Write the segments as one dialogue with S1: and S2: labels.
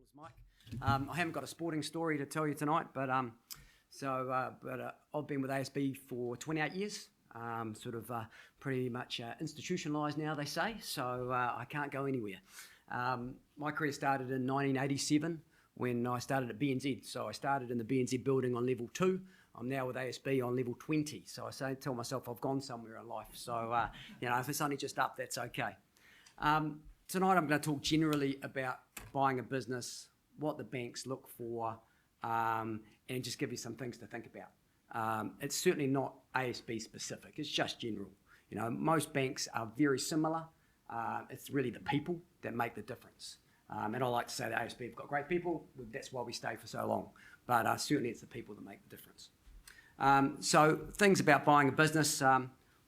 S1: is Mike. I haven't got a sporting story to tell you tonight, but I've been with ASB for 28 years, pretty much institutionalised now, they say, so I can't go anywhere. My career started in 1987 when I started at BNZ. So I started in the BNZ building on level 2. I'm now with ASB on level 20. So I tell myself I've gone somewhere in life. So, if it's only just up, that's okay. Tonight I'm going to talk generally about buying a business, what the banks look for, and just give you some things to think about. It's certainly not ASB specific, it's just general. Most banks are very similar. It's really the people that make the difference. And I like to say that ASB have got great people, that's why we stay for so long. But certainly it's the people that make the difference. So things about buying a business,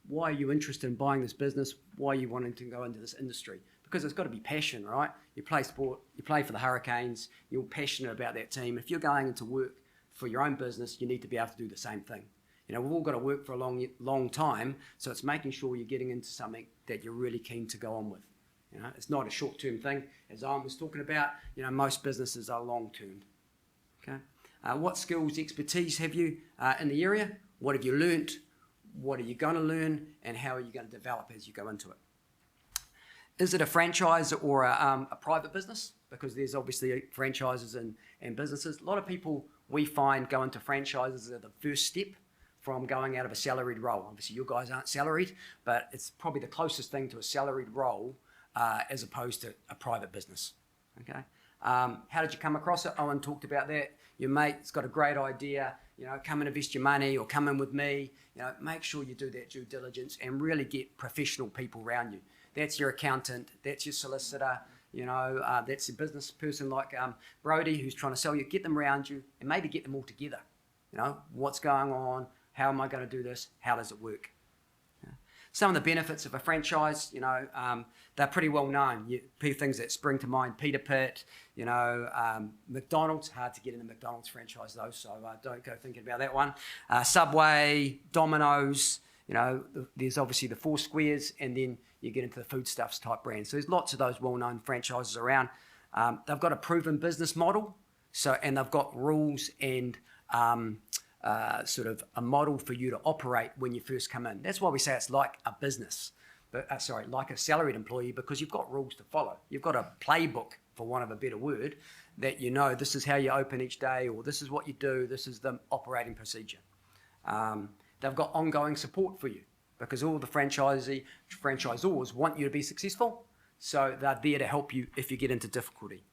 S1: why are you interested in buying this business? Why are you wanting to go into this industry? Because it's got to be passion, right? You play sport, you play for the Hurricanes, you're passionate about that team. If you're going into work for your own business, you need to be able to do the same thing. We've all got to work for a long time, so it's making sure you're getting into something that you're really keen to go on with. It's not a short-term thing. As Owen was talking about, most businesses are long-term. Okay. What skills, expertise have you in the area? What have you learnt? What are you going to learn? And how are you going to develop as you go into it? Is it a franchise or a private business? Because there's obviously franchises and businesses. A lot of people we find go into franchises as the first step from going out of a salaried role. Obviously, you guys aren't salaried, but it's probably the closest thing to a salaried role as opposed to a private business. Okay. How did you come across it? Owen talked about that. Your mate's got a great idea. Come and invest your money, or come in with me. Make sure you do that due diligence and really get professional people around you. That's your accountant. That's your solicitor. That's a business person like Brody who's trying to sell you. Get them around you and maybe get them all together. What's going on? How am I going to do this? How does it work? Some of the benefits of a franchise, they're pretty well known. Things that spring to mind: Peter Pitt, McDonald's. Hard to get in a McDonald's franchise though, so don't go thinking about that one. Subway, Domino's. There's obviously the Four Squares, and then you get into the foodstuffs type brands. So there's lots of those well-known franchises around. They've got a proven business model, and they've got rules and sort of a model for you to operate when you first come in. That's why we say it's like a business, like a salaried employee, because you've got rules to follow. You've got a playbook, for want of a better word, that this is how you open each day, or this is what you do, this is the operating procedure. They've got ongoing support for you, because all the franchisors want you to be successful, so they're there to help you if you get into difficulty.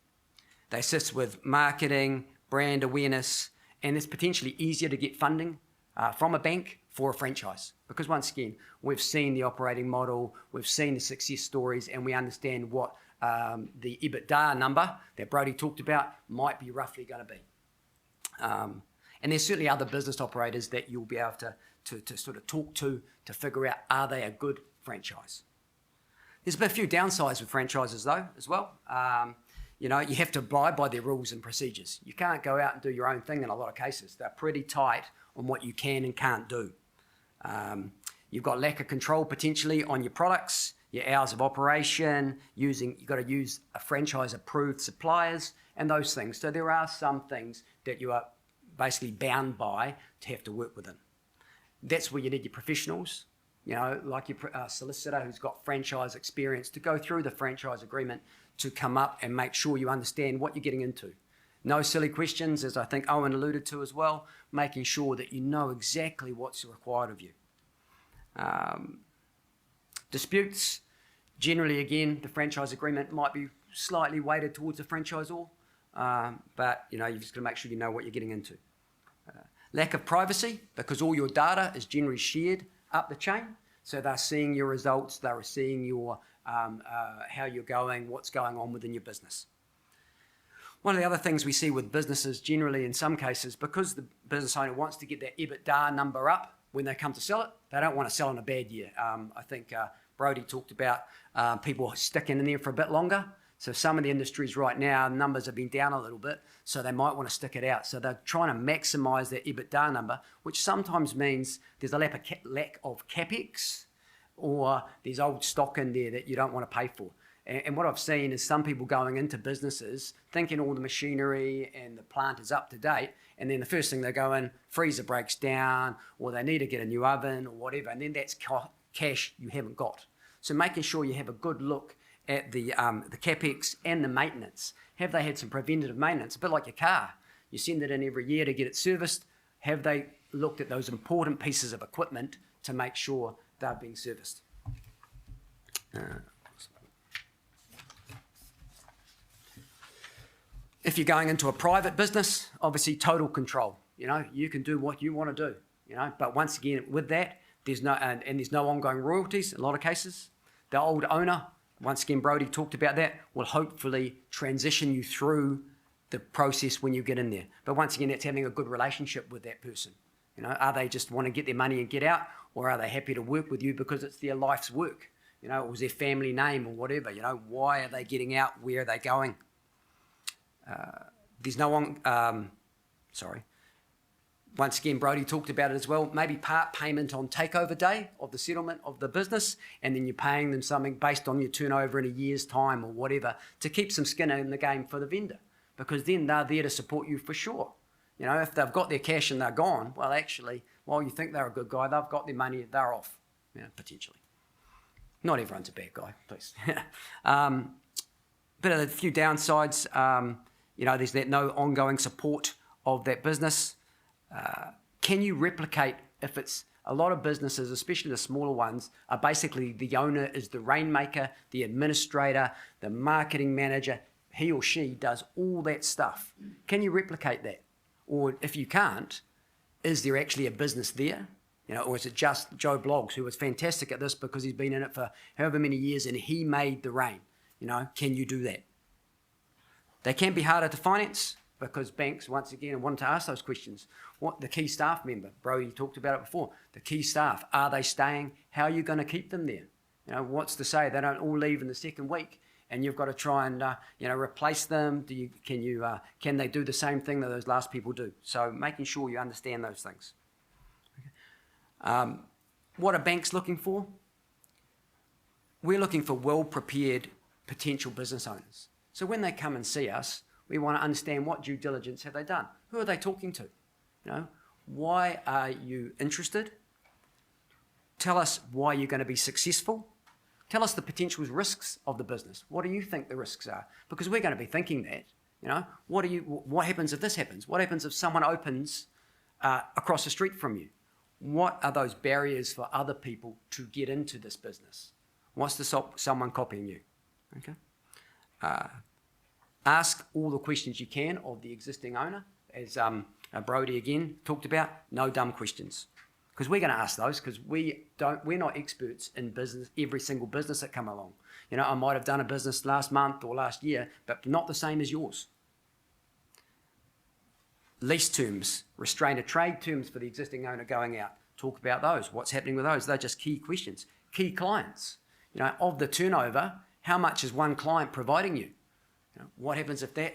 S1: They assist with marketing, brand awareness, and it's potentially easier to get funding from a bank for a franchise, because once again, we've seen the operating model, we've seen the success stories, and we understand what the EBITDA number that Brody talked about might be roughly going to be. And there's certainly other business operators that you'll be able to sort of talk to figure out, are they a good franchise? There's been a few downsides with franchises though as well. You have to abide by their rules and procedures. You can't go out and do your own thing in a lot of cases. They're pretty tight on what you can and can't do. You've got lack of control potentially on your products, your hours of operation, you've got to use a franchise-approved suppliers and those things. So there are some things that you are basically bound by to have to work within. That's where you need your professionals, like your solicitor who's got franchise experience to go through the franchise agreement to come up and make sure you understand what you're getting into. No silly questions, as I think Owen alluded to as well, making sure that you know exactly what's required of you. Disputes, generally again, the franchise agreement might be slightly weighted towards the franchisor, but you've just got to make sure you know what you're getting into. Lack of privacy, because all your data is generally shared up the chain. So they're seeing your results, they're seeing your how you're going, what's going on within your business. One of the other things we see with businesses generally in some cases, because the business owner wants to get their EBITDA number up when they come to sell it, they don't want to sell in a bad year. I think Brody talked about people sticking in there for a bit longer. So some of the industries right now, numbers have been down a little bit, so they might want to stick it out. So they're trying to maximise their EBITDA number, which sometimes means there's a lack of CapEx, or there's old stock in there that you don't want to pay for. And what I've seen is some people going into businesses thinking all the machinery and the plant is up to date, and then the first thing they go in, freezer breaks down, or they need to get a new oven or whatever, and then that's cash you haven't got. So making sure you have a good look at the capex and the maintenance. Have they had some preventative maintenance? A bit like your car. You send it in every year to get it serviced. Have they looked at those important pieces of equipment to make sure they're being serviced? If you're going into a private business, obviously total control. You can do what you want to do. But once again, with that, there's no ongoing royalties in a lot of cases. The old owner, once again, Brody talked about that, will hopefully transition you through the process when you get in there. But once again, that's having a good relationship with that person. Are they just want to get their money and get out, or are they happy to work with you because it's their life's work? It was their family name or whatever. Why are they getting out? Where are they going? There's no one, Once again, Brody talked about it as well, maybe part payment on takeover day of the settlement of the business, and then you're paying them something based on your turnover in a year's time or whatever to keep some skin in the game for the vendor, because then they're there to support you for sure. If they've got their cash and they're gone, well, actually, while you think they're a good guy, they've got their money, they're off, potentially. Not everyone's a bad guy, please. But a few downsides, there's that no ongoing support of that business. Can you replicate if it's a lot of businesses, especially the smaller ones, are basically the owner is the rainmaker, the administrator, the marketing manager, he or she does all that stuff. Can you replicate that? Or if you can't, is there actually a business there? Or is it just Joe Bloggs, who was fantastic at this because he's been in it for however many years and he made the rain? Can you do that? They can be harder to finance because banks, once again, want to ask those questions. What the key staff member, Brody talked about it before, the key staff, are they staying? How are you going to keep them there? What's to say they don't all leave in the second week and you've got to try and, replace them? Can they do the same thing that those last people do? So making sure you understand those things. What are banks looking for? We're looking for well-prepared potential business owners. So when they come and see us, we want to understand what due diligence have they done? Who are they talking to? Why are you interested? Tell us why you're going to be successful. Tell us the potential risks of the business. What do you think the risks are? Because we're going to be thinking that. What happens if this happens? What happens if someone opens across the street from you? What are those barriers for other people to get into this business? What's to stop someone copying you? Okay. Ask all the questions you can of the existing owner, as Brody again talked about. No dumb questions, because we're going to ask those because we're not experts in business. Every single business that come along, I might have done a business last month or last year, but not the same as yours. Lease terms, restraint of trade terms for the existing owner going out. Talk about those. What's happening with those? They're just key questions. Key clients, of the turnover, how much is one client providing you? What happens if that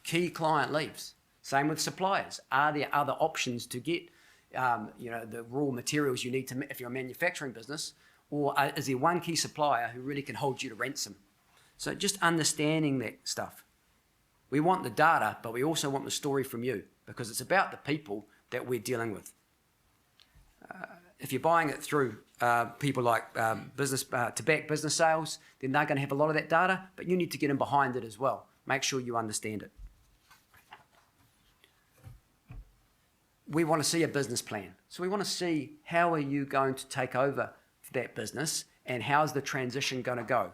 S1: key client leaves? Same with suppliers. Are there other options to get, the raw materials you need to, if you're a manufacturing business, or is there one key supplier who really can hold you to ransom? So just understanding that stuff. We want the data, but we also want the story from you because it's about the people that we're dealing with. If you're buying it through people like business to back business sales, then they're going to have a lot of that data, but you need to get in behind it as well. Make sure you understand it. We want to see a business plan. So we want to see how are you going to take over that business and how's the transition going to go.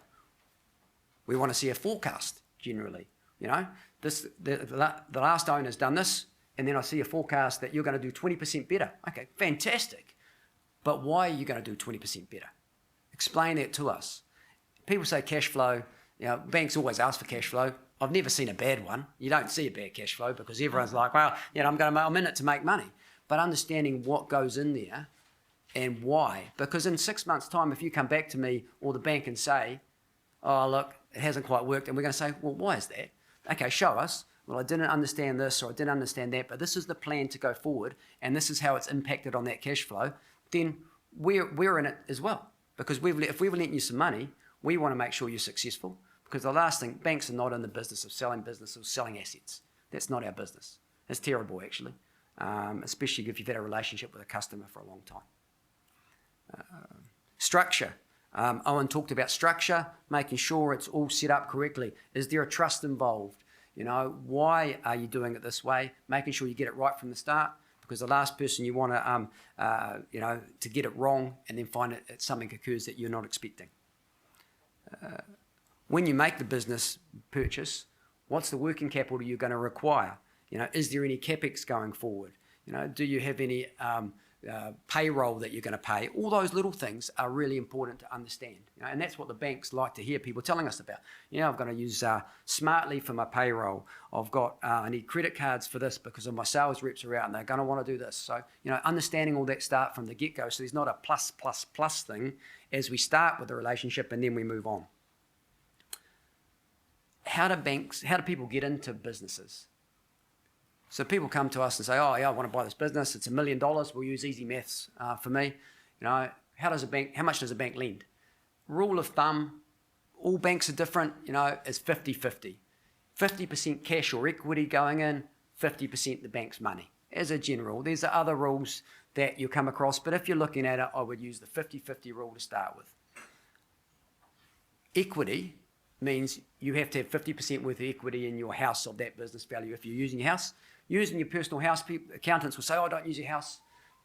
S1: We want to see a forecast generally. The last owner's done this, and then I see a forecast that you're going to do 20% better. Okay, fantastic. But why are you going to do 20% better? Explain that to us. People say cash flow. Banks always ask for cash flow. I've never seen a bad one. You don't see a bad cash flow because everyone's like, well, I'm in it to make money. But understanding what goes in there and why. Because in 6 months' time, if you come back to me or the bank and say, oh, look, it hasn't quite worked, and we're going to say, well, why is that? Okay, show us. Well, I didn't understand this or I didn't understand that, but this is the plan to go forward, and this is how it's impacted on that cash flow. Then we're in it as well. Because if we're lending you some money, we want to make sure you're successful. Because the last thing, banks are not in the business of selling business or selling assets. That's not our business. It's terrible, actually, especially if you've had a relationship with a customer for a long time. Structure. Owen talked about structure, making sure it's all set up correctly. Is there a trust involved? Why are you doing it this way? Making sure you get it right from the start, because the last person you want to get it wrong and then find that something occurs that you're not expecting. When you make the business purchase, what's the working capital you're going to require? Is there any capex going forward? Do you have any payroll that you're going to pay? All those little things are really important to understand. And that's what the banks like to hear people telling us about. I've got to use Smartly for my payroll. I need credit cards for this because of my sales reps are out and they're going to want to do this. So, understanding all that start from the get-go. So there's not a plus thing as we start with the relationship and then we move on. How do people get into businesses? So people come to us and say, oh, yeah, I want to buy this business. It's $1 million. We'll use easy maths for me. How much does a bank lend? Rule of thumb, all banks are different, is 50-50. 50% cash or equity going in, 50% the bank's money. As a general, there's other rules that you'll come across, but if you're looking at it, I would use the 50-50 rule to start with. Equity means you have to have 50% worth of equity in your house of that business value if you're using your house. Using your personal house, accountants will say, oh, don't use your house.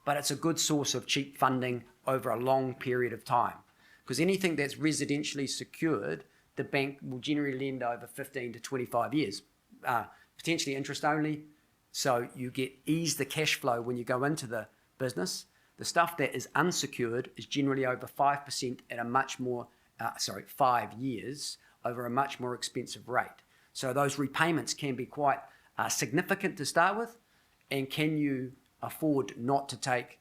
S1: But it's a good source of cheap funding over a long period of time. Because anything that's residentially secured, the bank will generally lend over 15 to 25 years, potentially interest only. So you get ease the cash flow when you go into the business. The stuff that is unsecured is generally over 5% at a much more, 5 years over a much more expensive rate. So those repayments can be quite significant to start with, and can you afford not to take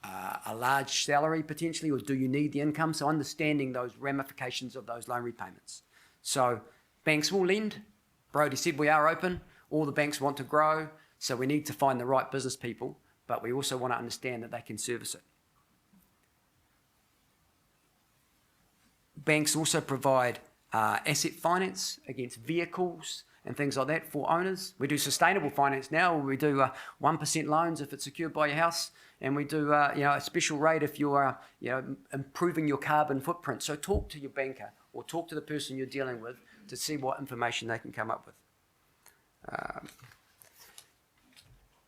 S1: a large salary potentially, or do you need the income? So understanding those ramifications of those loan repayments. So banks will lend. Brodie said we are open. All the banks want to grow, so we need to find the right business people, but we also want to understand that they can service it. Banks also provide asset finance against vehicles and things like that for owners. We do sustainable finance now. We do 1% loans if it's secured by your house, and we do a special rate if you're improving your carbon footprint. So talk to your banker or talk to the person you're dealing with to see what information they can come up with.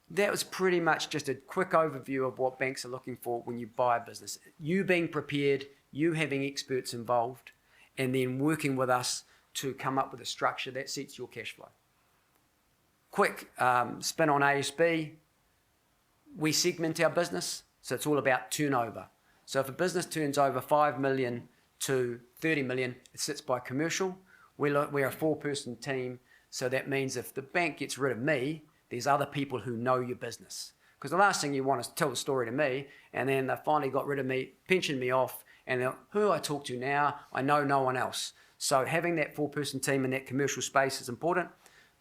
S1: That was pretty much just a quick overview of what banks are looking for when you buy a business. You being prepared, you having experts involved, and then working with us to come up with a structure that suits your cash flow. Quick spin on ASB. We segment our business, so it's all about turnover. So if a business turns over 5 million to 30 million, it sits by commercial. We're a 4-person team, so that means if the bank gets rid of me, there's other people who know your business. Because the last thing you want is to tell the story to me, and then they finally got rid of me, pensioned me off, and who do I talk to now? I know no one else. So having that 4-person team in that commercial space is important.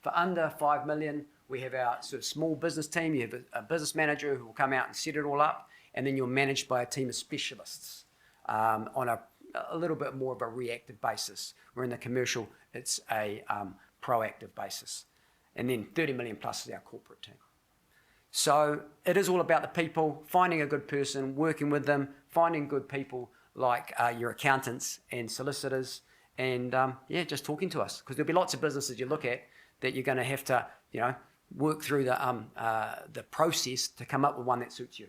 S1: For under 5 million, we have our sort of small business team. You have a business manager who will come out and set it all up, and then you're managed by a team of specialists on a little bit more of a reactive basis. Where in the commercial, it's a proactive basis. And then 30 million plus is our corporate team. So it is all about the people, finding a good person, working with them, finding good people like your accountants and solicitors, and just talking to us, because there'll be lots of businesses you look at that you're going to have to, work through the process to come up with one that suits you.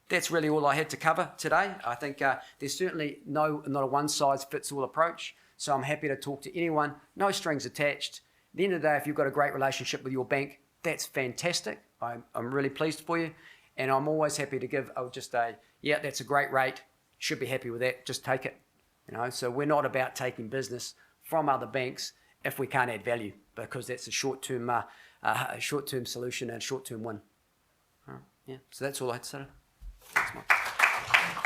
S1: That's really all I had to cover today. I think there's certainly not a one-size-fits-all approach, so I'm happy to talk to anyone, no strings attached. At the end of the day, if you've got a great relationship with your bank, that's fantastic. I'm really pleased for you, and I'm always happy to give that's a great rate, should be happy with that, just take it. So we're not about taking business from other banks if we can't add value, because that's a short-term solution and a short-term win. So that's all I had to say. Thanks, Mike.